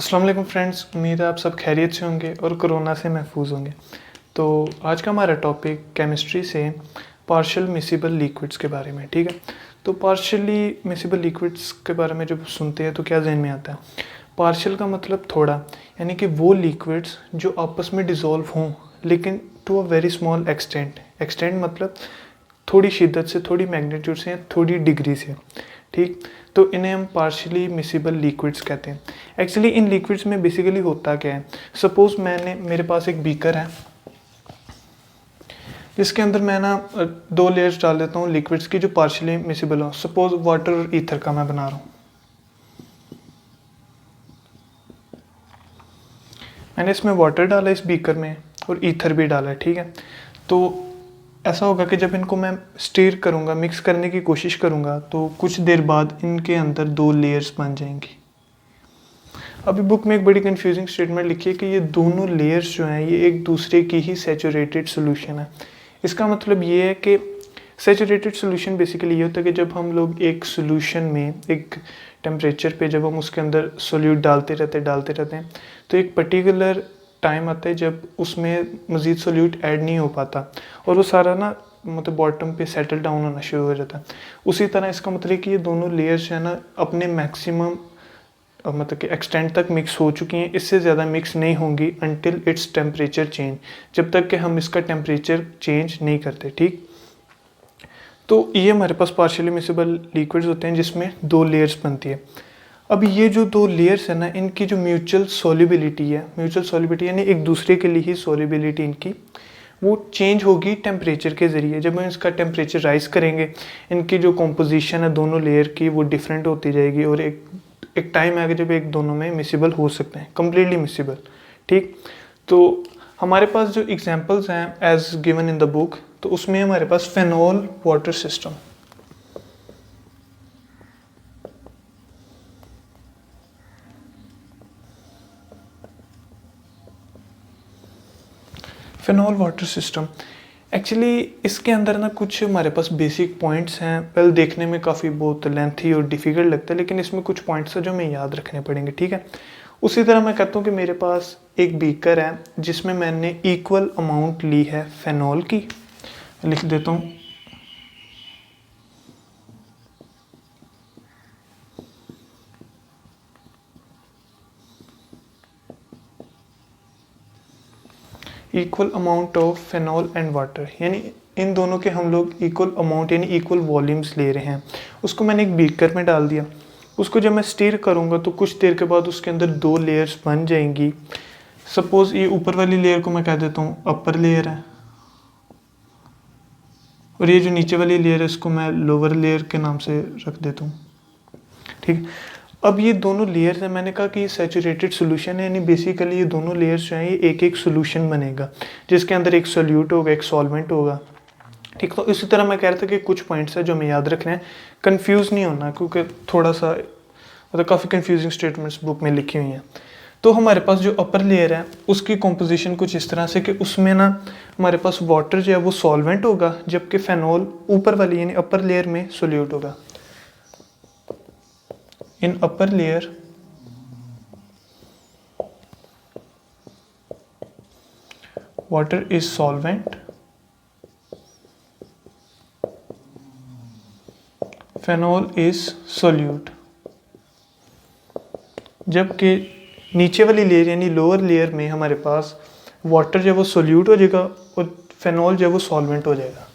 अस्सलाम वालेकुम फ्रेंड्स, उम्मीद है आप सब खैरियत से होंगे और कोरोना से महफूज होंगे। तो आज का हमारा टॉपिक केमिस्ट्री से पार्शियल मिसिबल लिक्विड्स के बारे में, ठीक है। तो पार्शियली मिसिबल लिक्विड्स के बारे में जब सुनते हैं तो क्या जहन में आता है? पार्शियल का मतलब थोड़ा, यानी कि वो लिक्विड्स जो आपस में डिज़ोल्व हों लेकिन to a very small extent. Extent मतलब थोड़ी शिद्दत से, थोड़ी मैग्नीट्यूड से, थोड़ी डिग्री से, ठीक। तो इन्हें हम पार्शियली मिसिबल लिक्विड्स कहते हैं। एक्चुअली इन लिक्विड्स में बेसिकली होता क्या है, सपोज़ मेरे पास एक बीकर है जिसके अंदर मैं ना 2 लेयर्स डाल देता हूँ लिक्विड्स की जो पार्शियली मिसिबल हो। सपोज़ वाटर और ईथर का मैं बना रहा हूँ। मैंने इसमें वाटर डाला इस बीकर में और ईथर भी डाला है, ठीक है। तो ऐसा होगा कि जब इनको मैं स्टीर करूँगा, मिक्स करने की कोशिश करूँगा, तो कुछ देर बाद इनके अंदर 2 लेयर्स बन जाएंगी। अभी बुक में एक बड़ी कंफ्यूजिंग स्टेटमेंट लिखी है कि ये दोनों लेयर्स जो हैं ये एक दूसरे की ही सैचुरेटेड सोल्यूशन है। इसका मतलब ये है कि सैचुरेटेड सोल्यूशन बेसिकली ये होता है कि जब हम लोग एक सोल्यूशन में एक टेम्परेचर पे जब हम उसके अंदर सोल्यूट डालते रहते हैं तो एक पर्टिकुलर टाइम आता है जब उसमें मज़ीद सोल्यूट ऐड नहीं हो पाता और वो सारा ना मतलब बॉटम पे सेटल डाउन होना शुरू हो जाता है। उसी तरह इसका मतलब है कि ये दोनों लेयर्स जो है ना अपने मैक्सिमम मतलब कि एक्सटेंट तक मिक्स हो चुकी हैं, इससे ज़्यादा मिक्स नहीं होंगी अनटिल इट्स टेम्परेचर चेंज, जब तक कि हम इसका टेम्परेचर चेंज नहीं करते, ठीक। तो ये हमारे पास पार्शियली मिसिबल लिक्विड्स होते हैं जिसमें 2 लेयर्स बनती है। अब ये जो 2 लेयर्स है ना, इनकी जो म्यूचुअल सॉल्युबिलिटी है, म्यूचुअल सॉल्युबिलिटी यानी एक दूसरे के लिए ही सॉल्युबिलिटी इनकी वो चेंज होगी टेम्परेचर के ज़रिए। जब हम इसका टेम्परेचर राइज़ करेंगे इनकी जो कॉम्पोजिशन है दोनों लेयर की वो डिफरेंट होती जाएगी और एक टाइम आएगा जब एक दोनों में मिसिबल हो सकते हैं, कम्प्लीटली मिसिबल, ठीक। तो हमारे पास जो एग्जांपल्स हैं as given in the book, तो उसमें हमारे पास phenol water system, phenol water system. Actually इसके अंदर ना कुछ हमारे पास बेसिक पॉइंट्स हैं, वेल देखने में काफ़ी बहुत लेंथी और डिफ़िकल्ट लगता है, लेकिन इसमें कुछ पॉइंट्स हैं जो हमें याद रखने पड़ेंगे, ठीक है। उसी तरह मैं कहता हूँ कि मेरे पास एक बीकर है जिसमें मैंने इक्वल अमाउंट ली है फेनॉल की, लिख देता हूँ equal amount of phenol and water, यानी इन दोनों के हम लोग इक्वल अमाउंट यानी इक्वल वॉल्यूम्स ले रहे हैं। उसको मैंने एक बीकर में डाल दिया। उसको जब मैं स्टीर करूँगा तो कुछ देर के बाद उसके अंदर 2 लेयर्स बन जाएंगी। सपोज़ ये ऊपर वाली लेयर को मैं कह देता हूँ अपर लेयर है और ये जो नीचे वाली लेयर है इसको मैं लोअर लेयर के नाम से रख देता हूँ, ठीक। अब ये दोनों लेयर्स हैं, मैंने कहा कि ये सैचुरेटेड सोल्यूशन है, यानी बेसिकली ये दोनों लेयर्स जो हैं ये एक एक सोल्यूशन बनेगा जिसके अंदर एक सोल्यूट होगा, एक सॉल्वेंट होगा, ठीक। तो इसी तरह मैं कह रहा था कि कुछ पॉइंट्स हैं जो हमें याद रखने हैं, कंफ्यूज नहीं होना, क्योंकि थोड़ा सा मतलब काफ़ी कंफ्यूजिंग स्टेटमेंट्स बुक में लिखी हुई हैं। तो हमारे पास जो अपर लेयर है उसकी कॉम्पोजिशन कुछ इस तरह से कि उसमें ना हमारे पास वाटर जो है वो सॉल्वेंट होगा, जबकि फेनॉल ऊपर वाली यानी अपर लेयर में सोल्यूट होगा। In upper layer water is solvent, phenol is solute, जबकि नीचे वाली लेयर यानी लोअर लेयर में हमारे पास वाटर जो वो सोल्यूट हो जाएगा और फेनॉल जो वो सॉल्वेंट हो जाएगा।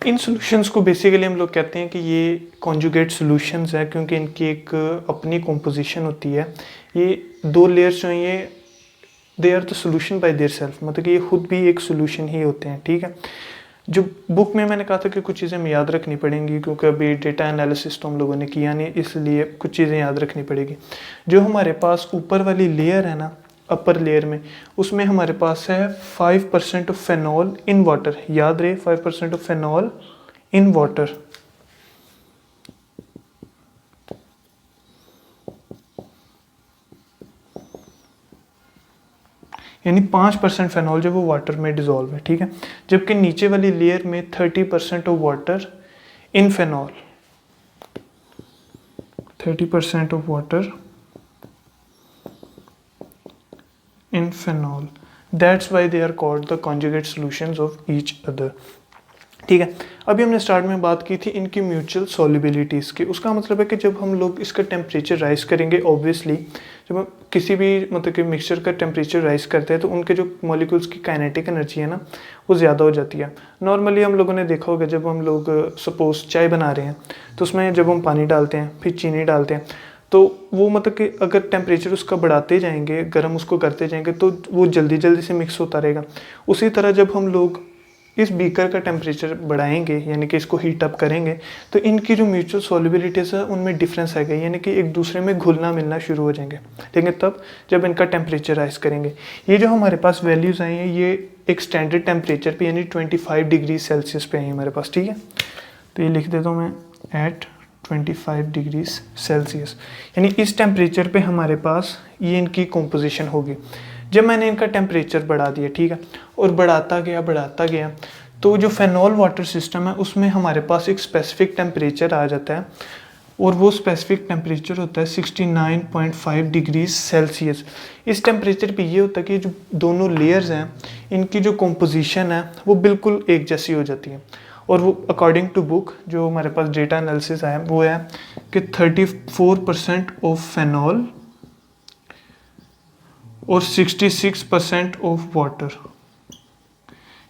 इन सॉल्यूशंस को बेसिकली हम लोग कहते हैं कि ये कॉन्जुगेट सॉल्यूशंस है, क्योंकि इनकी एक अपनी कॉम्पोजिशन होती है। ये 2 लेयर्स जो हैं ये they are the solution by their self, मतलब कि ये खुद भी एक सॉल्यूशन ही होते हैं, ठीक है। जो बुक में मैंने कहा था कि कुछ चीज़ें हमें याद रखनी पड़ेंगी, क्योंकि अभी डेटा एनालिसिस तो हम लोगों ने किया नहीं, इसलिए कुछ चीज़ें याद रखनी पड़ेगी। जो हमारे पास ऊपर वाली लेयर है ना अपर लेयर में, उसमें हमारे पास है 5% ऑफ फेनॉल इन वाटर, याद रहे 5% ऑफ फेनॉल इन वाटर। यानी 5% फेनॉल जो वो वाटर में डिज़ोल्व है, ठीक है। जबकि नीचे वाली लेयर में 30% of water in phenol, 30% of water in phenol. That's why they are called the conjugate solutions of each other. ठीक है। अभी हमने स्टार्ट में बात की थी इनकी म्यूचुअल सॉल्युबिलिटीज़ की। उसका मतलब है कि जब हम लोग इसका टेम्परेचर राइज करेंगे, ऑब्वियसली जब हम किसी भी मतलब कि मिक्सचर का टेम्परेचर राइज करते हैं तो उनके जो मॉलिक्यूल्स की काइनेटिक एनर्जी है ना, वो ज़्यादा हो जाती है। नॉर्मली हम लोगों ने देखा होगा, जब हम लोग सपोज चाय बना रहे हैं तो उसमें जब हम पानी डालते हैं फिर चीनी डालते हैं, तो वो मतलब कि अगर टेम्परेचर उसका बढ़ाते जाएंगे, गर्म उसको करते जाएंगे, तो वो जल्दी जल्दी से मिक्स होता रहेगा। उसी तरह जब हम लोग इस बीकर का टेम्परेचर बढ़ाएंगे, यानी कि इसको हीट अप करेंगे, तो इनकी जो म्यूचुअल सॉल्युबिलिटीज़ है उनमें डिफरेंस आएगा, यानी कि एक दूसरे में घुलना मिलना शुरू हो जाएंगे। लेकिन तब जब इनका टेम्परेचर राइज करेंगे, ये जो हमारे पास वैल्यूज़ आई हैं ये एक स्टैंडर्ड टेम्परेचर पे यानी 25 डिग्री सेल्सियस पे आई हमारे पास, ठीक है। तो ये लिख देता हूँ मैं एट 25 डिग्री सेल्सियस, यानी इस टेम्परेचर पे हमारे पास ये इनकी कॉम्पोजिशन होगी। जब मैंने इनका टेम्परेचर बढ़ा दिया, ठीक है, और बढ़ाता गया, तो जो फेनॉल वाटर सिस्टम है उसमें हमारे पास एक स्पेसिफिक टेम्परेचर आ जाता है, और वो स्पेसिफिक टेम्परेचर होता है 69.5 डिग्री सेल्सियस। इस टेम्परेचर पे ये होता है कि जो दोनों लेयर्स हैं इनकी जो कॉम्पोजिशन है वो बिल्कुल एक जैसी हो जाती है। और वो अकॉर्डिंग टू बुक जो हमारे पास डेटा एनालिसिस आया वो है कि 34% ऑफ फेनॉल और 66% ऑफ वाटर,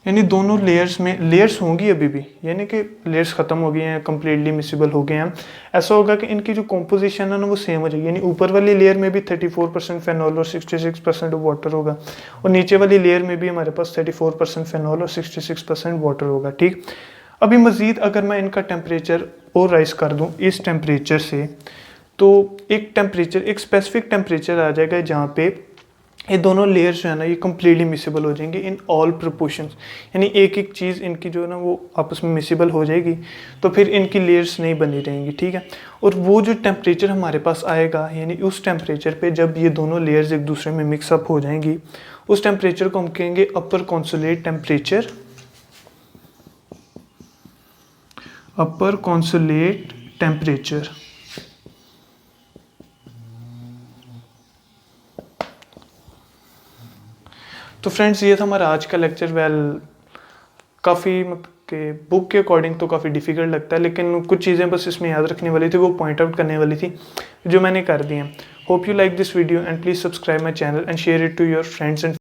यानी दोनों लेयर्स में लेयर्स होंगी अभी भी, यानी कि लेयर्स ख़त्म हो गई हैं, कम्प्लीटली मिसिबल हो गए हैं। ऐसा होगा कि इनकी जो कॉम्पोजिशन है ना वो सेम हो जाएगी, यानी ऊपर वाली लेयर में भी 34% फेनॉल और 66% ऑफ वाटर होगा, और नीचे वाली लेयर में भी हमारे पास 34% फेनॉल और 66% वाटर होगा, ठीक। अभी मज़ीद अगर मैं इनका टेम्परेचर और राइज कर दूं इस टेम्परेचर से, तो एक स्पेसिफिक टेम्परेचर आ जाएगा जहाँ पे ये दोनों लेयर्स जो है ना ये कम्प्लीटली मिसिबल हो जाएंगे इन ऑल प्रोपोर्शंस, यानी एक एक चीज़ इनकी जो है ना वो आपस में मिसिबल हो जाएगी, तो फिर इनकी लेयर्स नहीं बनी रहेंगी, ठीक है। और वो जो टेम्परेचर हमारे पास आएगा, यानी उस टेम्परेचर पे जब ये दोनों लेयर्स एक दूसरे में मिक्सअप हो जाएंगी, उस टेम्परेचर को हम कहेंगे अपर कॉन्सोलेट टेम्परेचर, अपर कॉन्सोलेट टेम्परेचर। तो फ्रेंड्स ये था हमारा आज का लेक्चर। काफ़ी मतलब कि बुक के अकॉर्डिंग तो काफ़ी डिफ़िकल्ट लगता है, लेकिन कुछ चीज़ें बस इसमें याद रखने वाली थी, वो पॉइंट आउट करने वाली थी जो मैंने कर दी हैं। Hope you like this video and please subscribe my channel and share it to your friends and